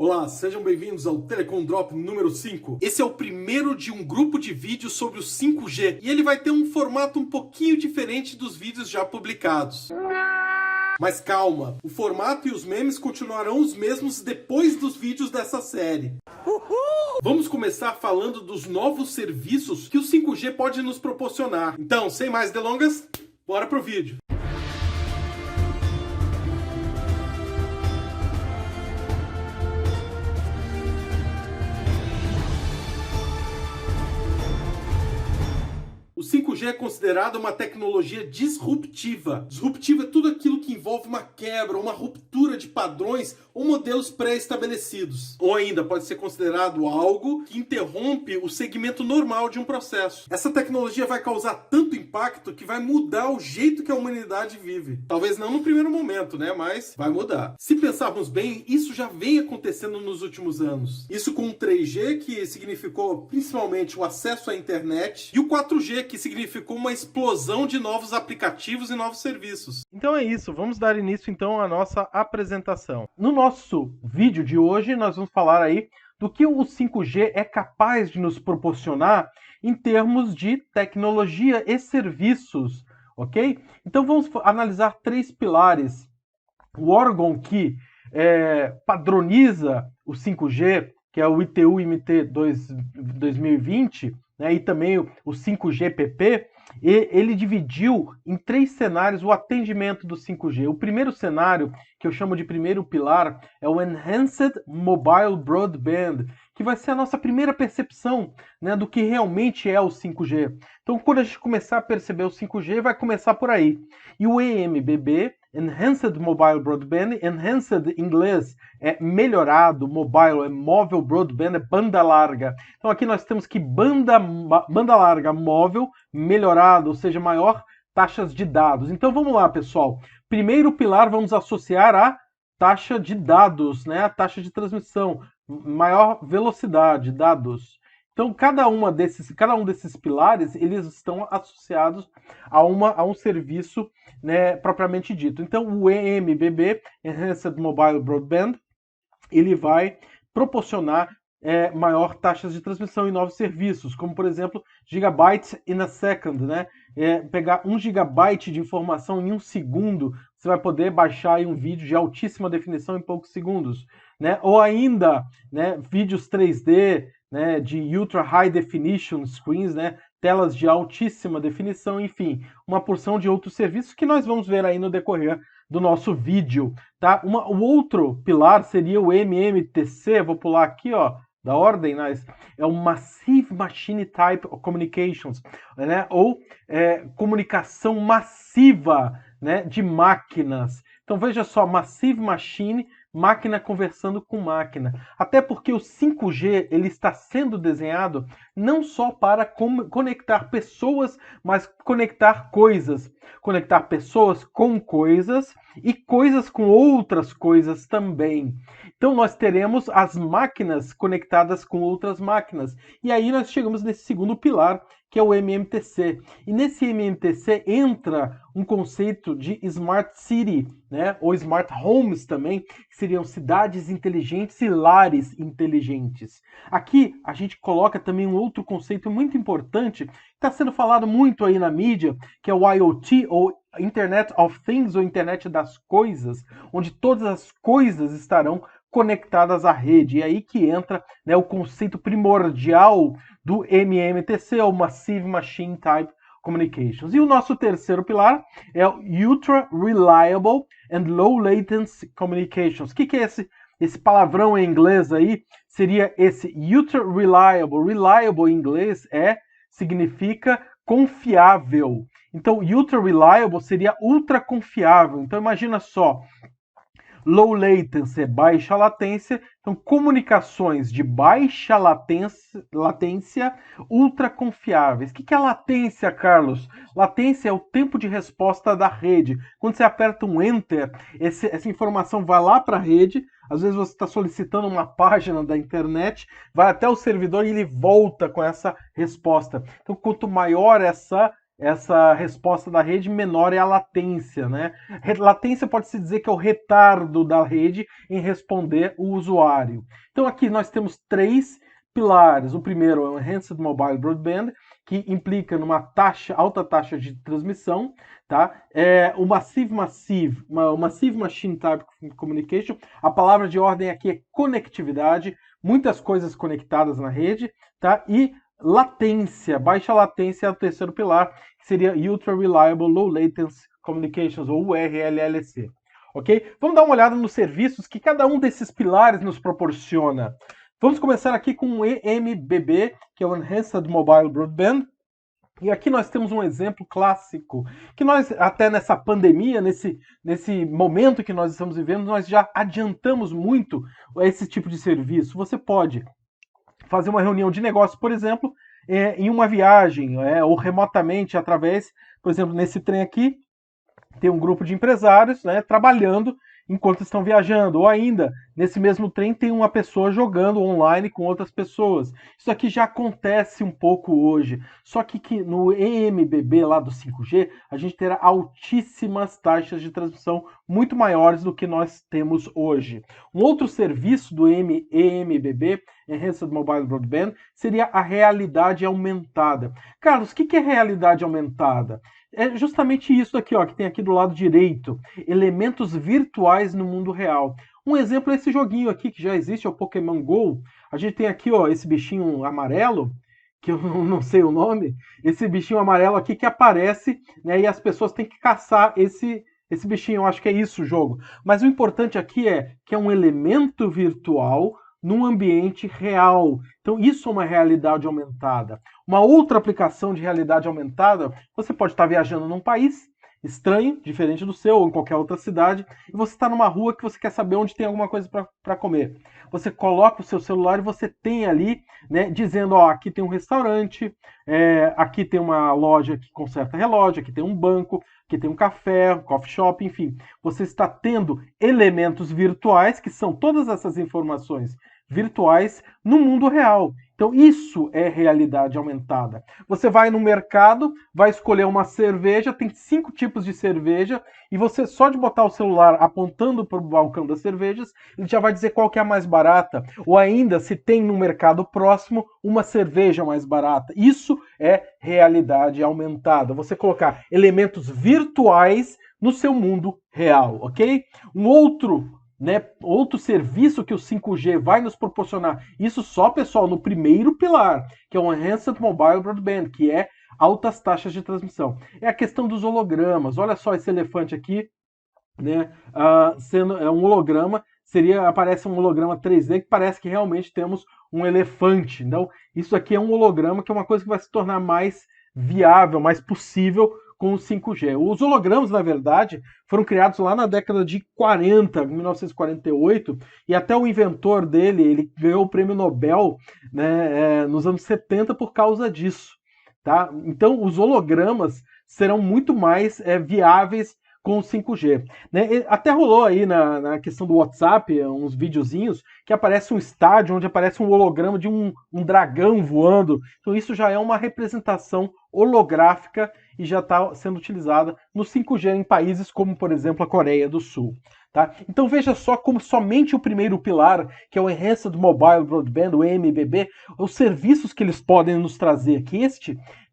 Olá, sejam bem-vindos ao Telecom Drop número 5. Esse é o primeiro de um grupo de vídeos sobre o 5G e ele vai ter um formato um pouquinho diferente dos vídeos já publicados. Mas calma, o formato e os memes continuarão os mesmos depois dos vídeos dessa série. Vamos começar falando dos novos serviços que o 5G pode nos proporcionar. Então, sem mais delongas, bora pro vídeo. O 5G é considerado uma tecnologia disruptiva. Disruptiva é tudo aquilo que envolve uma quebra, uma ruptura de padrões ou modelos pré-estabelecidos. Ou ainda pode ser considerado algo que interrompe o segmento normal de um processo. Essa tecnologia vai causar tanto impacto que vai mudar o jeito que a humanidade vive. Talvez não no primeiro momento, né? Mas vai mudar. Se pensarmos bem, isso já vem acontecendo nos últimos anos. Isso com o 3G, que significou principalmente o acesso à internet, e o 4G, que significou uma explosão de novos aplicativos e novos serviços. Então é isso, vamos dar início então à nossa apresentação. No nosso vídeo de hoje nós vamos falar aí do que o 5G é capaz de nos proporcionar em termos de tecnologia e serviços, ok? Então vamos analisar três pilares. O órgão que padroniza o 5G, que é o ITU-MT 2020, né, e também o 5GPP, ele dividiu em três cenários o atendimento do 5G. O primeiro cenário, que eu chamo de primeiro pilar, é o Enhanced Mobile Broadband, que vai ser a nossa primeira percepção, né, do que realmente é o 5G. Então, quando a gente começar a perceber o 5G, vai começar por aí. E o EMBB, Enhanced Mobile Broadband, Enhanced em inglês é melhorado, mobile é móvel, broadband é banda larga. Então aqui nós temos que banda larga móvel melhorado, ou seja, maior taxas de dados. Então vamos lá, pessoal. Primeiro pilar vamos associar a taxa de dados, né? A taxa de transmissão, maior velocidade, dados. Então, cada um desses pilares, eles estão associados a um serviço, né, propriamente dito. Então, o EMBB, Enhanced Mobile Broadband, ele vai proporcionar maior taxas de transmissão em novos serviços, como, por exemplo, gigabytes in a second, né? Pegar 1 gigabyte de informação em 1 segundo, você vai poder baixar aí um vídeo de altíssima definição em poucos segundos, né? Ou ainda, né, vídeos 3D, né, de Ultra High Definition Screens, né, telas de altíssima definição, enfim, uma porção de outros serviços que nós vamos ver aí no decorrer do nosso vídeo, tá? O outro pilar seria o MMTC, vou pular aqui, ó, da ordem, mas é o Massive Machine Type Communications, né, ou comunicação massiva, né, de máquinas. Então veja só, Massive Machine, máquina conversando com máquina. Até porque o 5G ele está sendo desenhado não só para conectar pessoas, mas conectar coisas. Conectar pessoas com coisas e coisas com outras coisas também. Então nós teremos as máquinas conectadas com outras máquinas. E aí nós chegamos nesse segundo pilar, que é o MMTC. E nesse MMTC entra um conceito de Smart City, né? Ou Smart Homes também, que seriam cidades inteligentes e lares inteligentes. Aqui a gente coloca também um outro conceito muito importante, que está sendo falado muito aí na mídia, que é o IoT, ou Internet of Things, ou Internet das Coisas, onde todas as coisas estarão conectadas à rede. E aí que entra, né, o conceito primordial do MMTC, ou Massive Machine Type Communications. E o nosso terceiro pilar é o Ultra Reliable and Low Latency Communications. O que é esse palavrão em inglês aí? Seria esse Ultra Reliable. Reliable em inglês significa confiável. Então, Ultra Reliable seria ultra confiável. Então, imagina só. Low latency é baixa latência, então comunicações de baixa latência ultra confiáveis. O que é latência, Carlos? Latência é o tempo de resposta da rede. Quando você aperta um Enter, essa informação vai lá para a rede, às vezes você está solicitando uma página da internet, vai até o servidor e ele volta com essa resposta. Então, quanto maior essa essa resposta da rede, menor é a latência, né? Latência pode-se dizer que é o retardo da rede em responder o usuário. Então aqui nós temos três pilares. O primeiro é o Enhanced Mobile Broadband, que implica numa alta taxa de transmissão, tá? O Massive Machine Type Communication. A palavra de ordem aqui é conectividade, muitas coisas conectadas na rede, tá? E latência, baixa latência é o terceiro pilar, que seria Ultra Reliable Low Latency Communications, ou URLLC. Ok? Vamos dar uma olhada nos serviços que cada um desses pilares nos proporciona. Vamos começar aqui com o EMBB, que é o Enhanced Mobile Broadband. E aqui nós temos um exemplo clássico, que nós, até nessa pandemia, nesse momento que nós estamos vivendo, nós já adiantamos muito esse tipo de serviço. Você pode fazer uma reunião de negócio, por exemplo, em uma viagem, ou remotamente, através, por exemplo, nesse trem aqui, tem um grupo de empresários, né, trabalhando enquanto estão viajando, ou ainda, nesse mesmo trem tem uma pessoa jogando online com outras pessoas. Isso aqui já acontece um pouco hoje, só que no EMBB lá do 5G, a gente terá altíssimas taxas de transmissão, muito maiores do que nós temos hoje. Um outro serviço do EMBB, Enhanced Mobile Broadband, seria a realidade aumentada. Carlos, o que é realidade aumentada? É justamente isso aqui, ó, que tem aqui do lado direito, elementos virtuais no mundo real. Um exemplo é esse joguinho aqui que já existe, é o Pokémon GO. A gente tem aqui, ó, esse bichinho amarelo, que eu não sei o nome, esse bichinho amarelo aqui que aparece, né, e as pessoas têm que caçar esse bichinho. Eu acho que é isso o jogo. Mas o importante aqui é que é um elemento virtual num ambiente real. Então isso é uma realidade aumentada. Uma outra aplicação de realidade aumentada, você pode estar viajando num país estranho, diferente do seu, ou em qualquer outra cidade, e você está numa rua que você quer saber onde tem alguma coisa para comer. Você coloca o seu celular e você tem ali, né, dizendo, ó, aqui tem um restaurante, aqui tem uma loja que conserta relógio, aqui tem um banco, aqui tem um café, um coffee shop, enfim. Você está tendo elementos virtuais, que são todas essas informações virtuais no mundo real. Então isso é realidade aumentada. Você vai no mercado, vai escolher uma cerveja, tem 5 tipos de cerveja, e você só de botar o celular apontando para o balcão das cervejas, ele já vai dizer qual que é a mais barata, ou ainda se tem no mercado próximo uma cerveja mais barata. Isso é realidade aumentada. Você colocar elementos virtuais no seu mundo real, ok? Um outro serviço que o 5G vai nos proporcionar, isso só, pessoal, no primeiro pilar, que é o Enhanced Mobile Broadband, que é altas taxas de transmissão. É a questão dos hologramas. Olha só esse elefante aqui, né? Sendo um holograma, aparece um holograma 3D que parece que realmente temos um elefante. Então, isso aqui é um holograma, que é uma coisa que vai se tornar mais viável, mais possível com o 5G. Os hologramas, na verdade, foram criados lá na década de 40, 1948, e até o inventor dele, ele ganhou o prêmio Nobel, né, nos anos 70 por causa disso. Tá? Então, os hologramas serão muito mais viáveis com o 5G. Né? Até rolou aí na questão do WhatsApp uns videozinhos que aparece um estádio onde aparece um holograma de um dragão voando. Então isso já é uma representação holográfica e já está sendo utilizada no 5G em países como, por exemplo, a Coreia do Sul. Tá? Então veja só como somente o primeiro pilar, que é o Enhanced Mobile Broadband, o EMBB, os serviços que eles podem nos trazer, que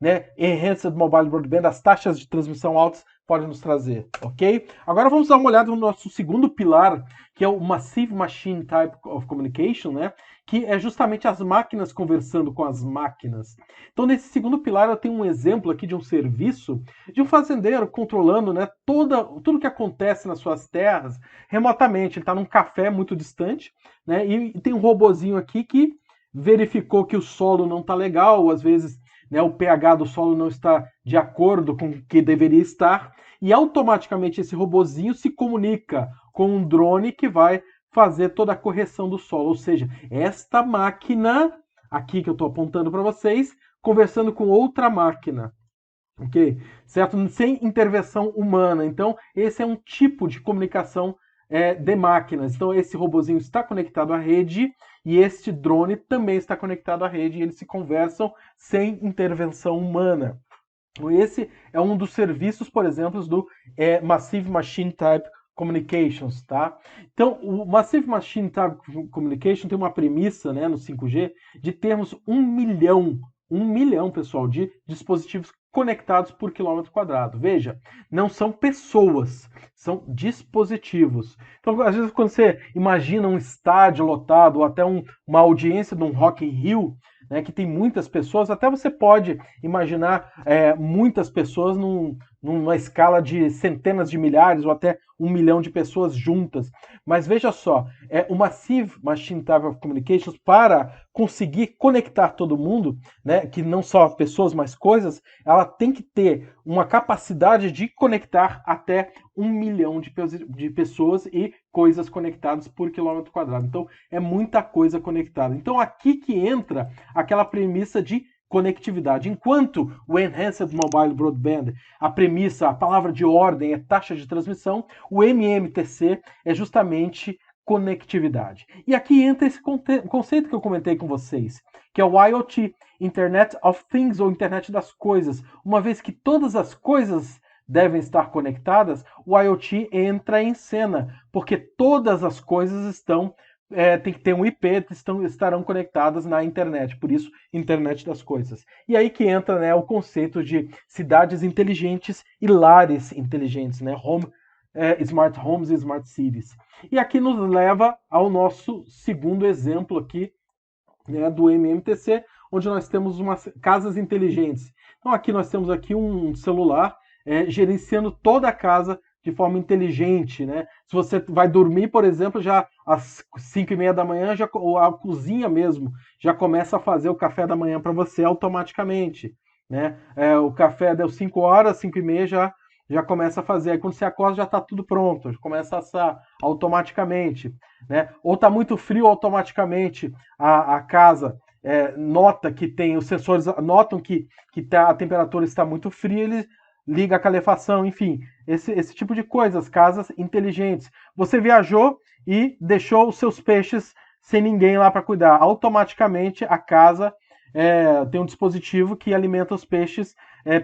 né, Enhanced Mobile Broadband, as taxas de transmissão altas, podem nos trazer, ok? Agora vamos dar uma olhada no nosso segundo pilar, que é o Massive Machine Type of Communication, né? Que é justamente as máquinas conversando com as máquinas. Então, nesse segundo pilar, eu tenho um exemplo aqui de um serviço de um fazendeiro controlando, né, tudo que acontece nas suas terras remotamente. Ele está num café muito distante, né, e tem um robozinho aqui que verificou que o solo não está legal, ou às vezes, né, o pH do solo não está de acordo com o que deveria estar, e automaticamente esse robozinho se comunica com um drone que vai fazer toda a correção do solo. Ou seja, esta máquina aqui que eu estou apontando para vocês, conversando com outra máquina. Ok? Certo? Sem intervenção humana. Então, esse é um tipo de comunicação de máquinas. Então, esse robozinho está conectado à rede e este drone também está conectado à rede e eles se conversam sem intervenção humana. Esse é um dos serviços, por exemplo, do Massive Machine Type Communications, tá? Então, o Massive Machine Type Communication tem uma premissa, né, no 5G, de termos 1 milhão, pessoal, de dispositivos conectados por quilômetro quadrado. Veja, não são pessoas, são dispositivos. Então, às vezes, quando você imagina um estádio lotado ou até uma audiência de um Rock in Rio, né, que tem muitas pessoas, até você pode imaginar muitas pessoas numa escala de centenas de milhares ou até 1 milhão de pessoas juntas. Mas veja só, o Massive Machine Type of Communications, para conseguir conectar todo mundo, né, que não só pessoas, mas coisas, ela tem que ter uma capacidade de conectar até 1 milhão de pessoas e coisas conectadas por quilômetro quadrado. Então, é muita coisa conectada. Então, aqui que entra aquela premissa de conectividade. Enquanto o Enhanced Mobile Broadband, a premissa, a palavra de ordem é taxa de transmissão, o MMTC é justamente conectividade. E aqui entra esse conceito que eu comentei com vocês, que é o IoT, Internet of Things, ou Internet das Coisas. Uma vez que todas as coisas devem estar conectadas, o IoT entra em cena, porque todas as coisas tem que ter um IP, estarão conectadas na internet, por isso, internet das coisas. E aí que entra, né, o conceito de cidades inteligentes e lares inteligentes, né, smart homes e smart cities. E aqui nos leva ao nosso segundo exemplo aqui, né, do MMTC, onde nós temos umas casas inteligentes. Então aqui nós temos aqui um celular gerenciando toda a casa de forma inteligente, né? Se você vai dormir, por exemplo, já às 5:30 da manhã, a cozinha mesmo já começa a fazer o café da manhã para você automaticamente, né? O café deu 5 horas, 5:30 já começa a fazer. Aí quando você acorda já está tudo pronto, já começa a assar automaticamente, né? Ou está muito frio, automaticamente a casa nota que tem os sensores notam que a temperatura está muito fria, eles liga a calefação, enfim, esse tipo de coisas, casas inteligentes. Você viajou e deixou os seus peixes sem ninguém lá para cuidar. Automaticamente a casa tem um dispositivo que alimenta os peixes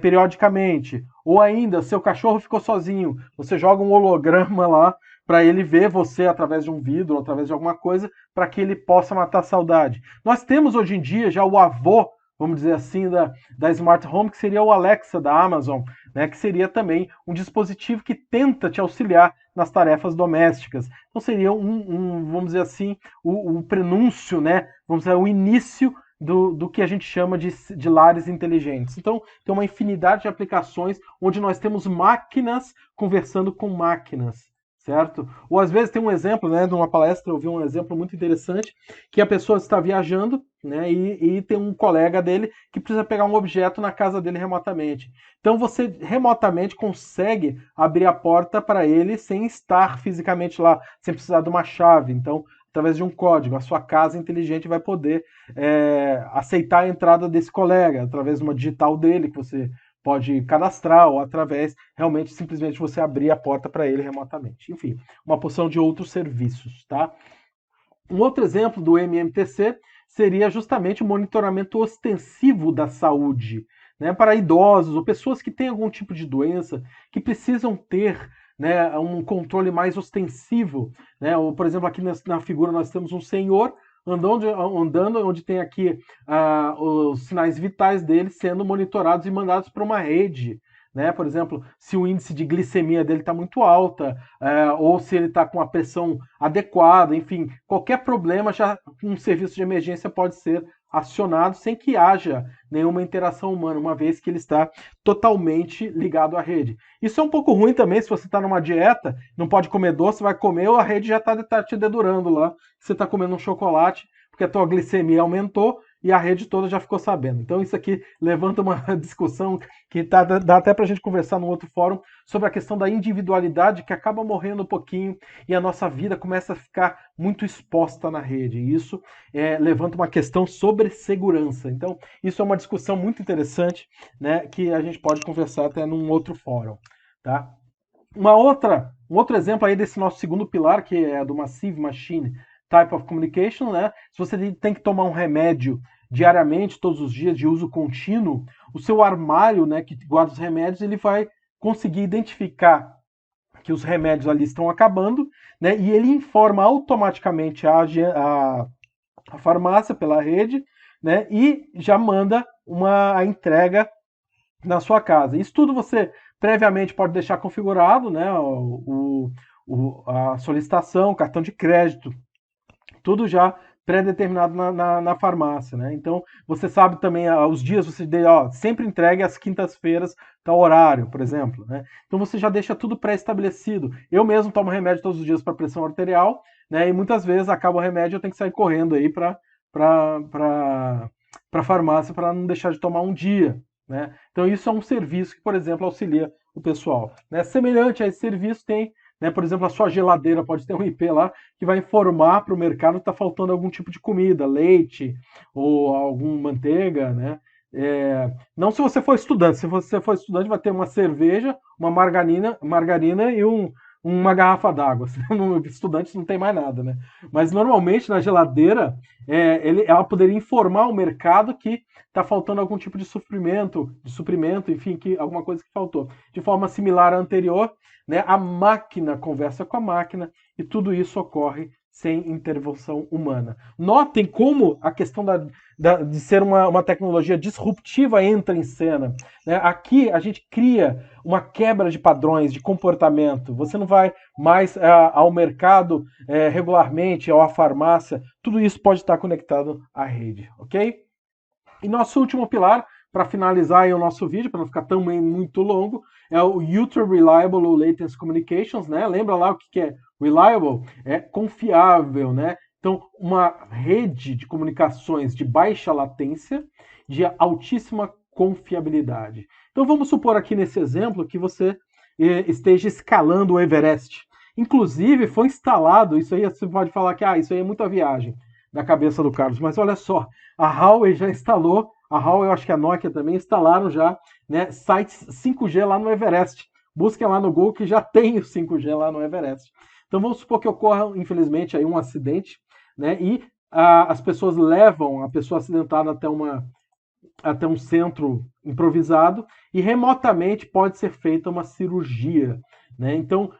periodicamente. Ou ainda, seu cachorro ficou sozinho, você joga um holograma lá para ele ver você através de um vidro, ou através de alguma coisa, para que ele possa matar a saudade. Nós temos hoje em dia já o avô, vamos dizer assim, da Smart Home, que seria o Alexa da Amazon, né, que seria também um dispositivo que tenta te auxiliar nas tarefas domésticas. Então seria vamos dizer assim, o prenúncio, né, vamos dizer, o início do que a gente chama de lares inteligentes. Então tem uma infinidade de aplicações onde nós temos máquinas conversando com máquinas. Certo? Ou às vezes tem um exemplo, né, de uma palestra, eu vi um exemplo muito interessante, que a pessoa está viajando, né, e tem um colega dele que precisa pegar um objeto na casa dele remotamente. Então você remotamente consegue abrir a porta para ele sem estar fisicamente lá, sem precisar de uma chave. Então, através de um código, a sua casa inteligente vai poder aceitar a entrada desse colega, através de uma digital dele que você pode cadastrar ou através, realmente, simplesmente você abrir a porta para ele remotamente. Enfim, uma porção de outros serviços, tá? Um outro exemplo do MMTC seria justamente o monitoramento ostensivo da saúde, né, para idosos ou pessoas que têm algum tipo de doença que precisam ter, né, um controle mais ostensivo, né? Ou, por exemplo, aqui na figura nós temos um senhor andando onde tem aqui os sinais vitais dele sendo monitorados e mandados para uma rede, né? Por exemplo, se o índice de glicemia dele está muito alta, ou se ele está com a pressão adequada, enfim, qualquer problema, já um serviço de emergência pode ser acionado sem que haja nenhuma interação humana, uma vez que ele está totalmente ligado à rede. Isso é um pouco ruim também se você está numa dieta, não pode comer doce, vai comer, a rede já está te dedurando lá, você está comendo um chocolate, porque a tua glicemia aumentou e a rede toda já ficou sabendo. Então isso aqui levanta uma discussão que dá até para a gente conversar num outro fórum sobre a questão da individualidade que acaba morrendo um pouquinho e a nossa vida começa a ficar muito exposta na rede. E isso levanta uma questão sobre segurança. Então isso é uma discussão muito interessante, né, que a gente pode conversar até num outro fórum. Tá? Um outro exemplo aí desse nosso segundo pilar, que é do Massive Machine Type of Communication, né? Se você tem que tomar um remédio diariamente, todos os dias, de uso contínuo, o seu armário, né, que guarda os remédios, ele vai conseguir identificar que os remédios ali estão acabando, né, e ele informa automaticamente a farmácia pela rede, né, e já manda a entrega na sua casa. Isso tudo você previamente pode deixar configurado, né, a solicitação, cartão de crédito, tudo já pré-determinado na farmácia, né? Então, você sabe também os dias, você sempre entregue às quintas-feiras, tal horário, por exemplo, né? Então, você já deixa tudo pré-estabelecido. Eu mesmo tomo remédio todos os dias para pressão arterial, né? E muitas vezes acaba o remédio, eu tenho que sair correndo aí para a farmácia para não deixar de tomar um dia, né? Então, isso é um serviço que, por exemplo, auxilia o pessoal, né? Semelhante a esse serviço tem, né, por exemplo, a sua geladeira pode ter um IP lá que vai informar para o mercado que está faltando algum tipo de comida, leite ou alguma manteiga, né? Não se você for estudante. Se você for estudante, vai ter uma cerveja, uma margarina e uma garrafa d'água. Estudante não tem mais nada, né? Mas normalmente na geladeira ela poderia informar o mercado que está faltando algum tipo de suprimento, enfim, alguma coisa que faltou. De forma similar à anterior, né, a máquina conversa com a máquina e tudo isso ocorre sem intervenção humana. Notem como a questão de ser uma tecnologia disruptiva entra em cena, né? Aqui a gente cria uma quebra de padrões de comportamento. Você não vai mais ao mercado regularmente, ou à farmácia. Tudo isso pode estar conectado à rede, ok? E nosso último pilar, para finalizar aí o nosso vídeo, para não ficar também muito longo, é o Ultra Reliable Low Latency Communications, né? Lembra lá o que é reliable? É confiável, né? Então, uma rede de comunicações de baixa latência, de altíssima confiabilidade. Então, vamos supor aqui nesse exemplo que você esteja escalando o Everest. Inclusive, foi instalado, isso aí você pode falar que isso aí é muita viagem da cabeça do Carlos, mas olha só, a Huawei já instalou, a Huawei, eu acho que a Nokia também instalaram já, né, sites 5G lá no Everest. Busquem lá no Google que já tem o 5G lá no Everest. Então vamos supor que ocorra, infelizmente, aí um acidente, né, e as pessoas levam a pessoa acidentada até um centro improvisado e remotamente pode ser feita uma cirurgia, né? Então,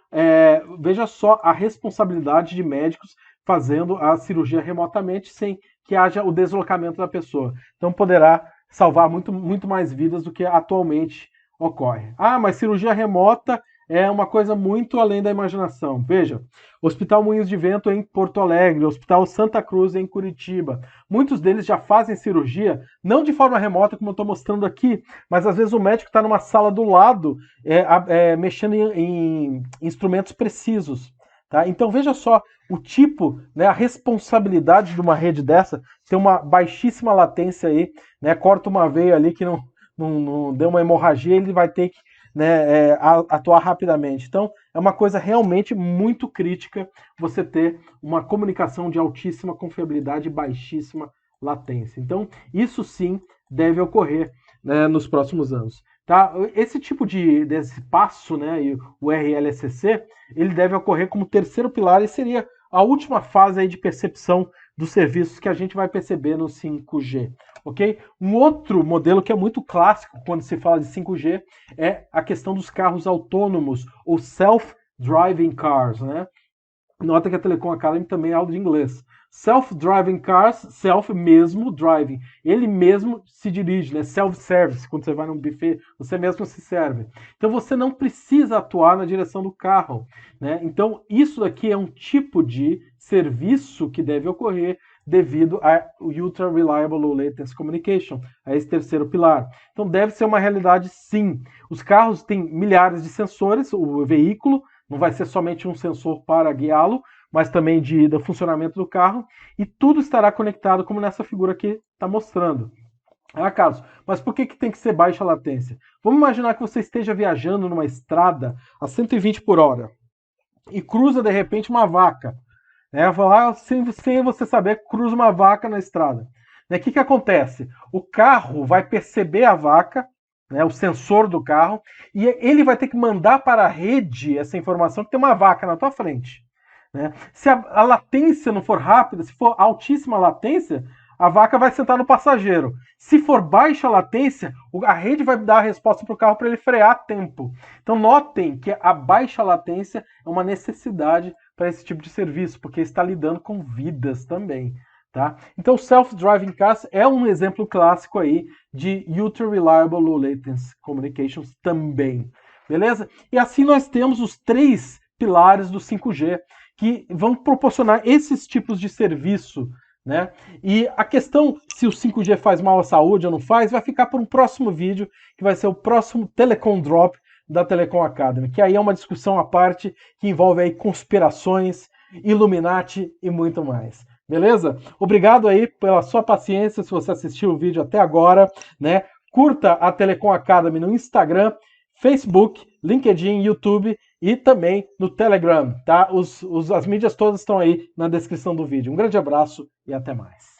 veja só a responsabilidade de médicos fazendo a cirurgia remotamente sem que haja o deslocamento da pessoa. Então, poderá salvar muito, muito mais vidas do que atualmente ocorre. Mas cirurgia remota é uma coisa muito além da imaginação. Veja, Hospital Moinhos de Vento em Porto Alegre, Hospital Santa Cruz em Curitiba. Muitos deles já fazem cirurgia, não de forma remota, como eu estou mostrando aqui, mas às vezes o médico está numa sala do lado, mexendo em instrumentos precisos. Tá? Então veja só o tipo, né, a responsabilidade de uma rede dessa, ter uma baixíssima latência aí, né, corta uma veia ali que não deu uma hemorragia, ele vai ter que, né, atuar rapidamente. Então, é uma coisa realmente muito crítica você ter uma comunicação de altíssima confiabilidade e baixíssima latência. Então, isso sim deve ocorrer, né, nos próximos anos. Tá? Esse tipo desse passo, né, o RLSC, ele deve ocorrer como terceiro pilar e seria a última fase aí de percepção dos serviços que a gente vai perceber no 5G. Okay? Um outro modelo que é muito clássico quando se fala de 5G é a questão dos carros autônomos, ou self-driving cars, né? Nota que a Telecom Academy também é aula de inglês. Self-driving cars, self mesmo driving. Ele mesmo se dirige, né? Self-service, quando você vai num buffet, você mesmo se serve. Então você não precisa atuar na direção do carro, né? Então isso daqui é um tipo de serviço que deve ocorrer devido a Ultra Reliable Low Latency Communication, a esse terceiro pilar. Então deve ser uma realidade sim. Os carros têm milhares de sensores, o veículo não vai ser somente um sensor para guiá-lo, mas também do funcionamento do carro, e tudo estará conectado como nessa figura aqui está mostrando. Carlos, mas por que tem que ser baixa latência? Vamos imaginar que você esteja viajando numa estrada a 120 por hora e cruza de repente uma vaca. Sem você saber, cruza uma vaca na estrada. O que acontece? O carro vai perceber a vaca, né, o sensor do carro, e ele vai ter que mandar para a rede essa informação que tem uma vaca na tua frente. Né? Se a latência não for rápida, se for altíssima latência, a vaca vai sentar no passageiro. Se for baixa latência, a rede vai dar a resposta para o carro para ele frear a tempo. Então notem que a baixa latência é uma necessidade para esse tipo de serviço, porque está lidando com vidas também. Tá? Então self-driving cars é um exemplo clássico aí de Ultra Reliable Low Latency Communications também. Beleza? E assim nós temos os 3 pilares do 5G que vão proporcionar esses tipos de serviço, né? E a questão se o 5G faz mal à saúde ou não faz, vai ficar para um próximo vídeo, que vai ser o próximo Telecom Drop da Telecom Academy, que aí é uma discussão à parte que envolve aí conspirações, Illuminati e muito mais. Beleza? Obrigado aí pela sua paciência, se você assistiu o vídeo até agora, né? Curta a Telecom Academy no Instagram, Facebook, LinkedIn, YouTube e também no Telegram, tá? As mídias todas estão aí na descrição do vídeo. Um grande abraço e até mais.